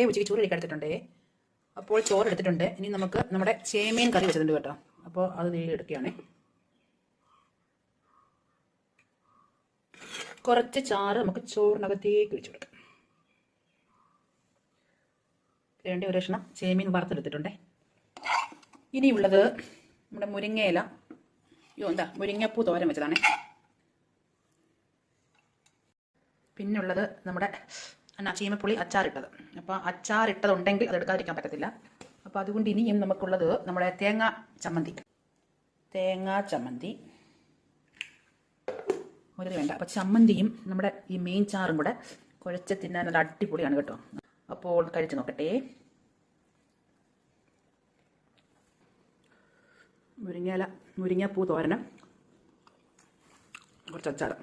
ഉച്ചയ്ക്ക് ചോറ് കഴിക്കാൻ അപ്പോൾ ചോറ് എടുത്തിട്ടുണ്ട്. ഇനി നമുക്ക് നമ്മുടെ ചേമീൻ കറി വെച്ചിട്ടുണ്ട് കേട്ടോ. അപ്പോൾ അത് എടുക്കുകയാണേ. കുറച്ച് ചാറ് നമുക്ക് ചോറിനകത്തേക്ക് ഒഴിച്ചു കൊടുക്കാം. വേണ്ടി ഒരു കഷ്ണം ചേമീൻ വറുത്തെടുത്തിട്ടുണ്ടേ. ഇനിയുള്ളത് നമ്മുടെ മുരിങ്ങയില, മുരിങ്ങപ്പൂ തോരൻ വെച്ചതാണേ. പിന്നുള്ളത് നമ്മുടെ ചീമപ്പുളി അച്ചാറിട്ടത്. അപ്പോൾ അച്ചാറിട്ടതുണ്ടെങ്കിൽ അത് എടുക്കാതിരിക്കാൻ പറ്റത്തില്ല. അപ്പോൾ അതുകൊണ്ട് ഇനിയും നമുക്കുള്ളത് നമ്മുടെ തേങ്ങാ ചമ്മന്തി മുതൽ വേണ്ട. അപ്പോൾ ചമ്മന്തിയും നമ്മുടെ ഈ മീൻ ചാറും കൂടെ കുഴച്ച് തിന്നാൻ നല്ല അടിപൊളിയാണ് കേട്ടോ. അപ്പോൾ കഴിച്ച് നോക്കട്ടെ. മുരിങ്ങപ്പൂ തോരന്, കുറച്ച് അച്ചാറ്.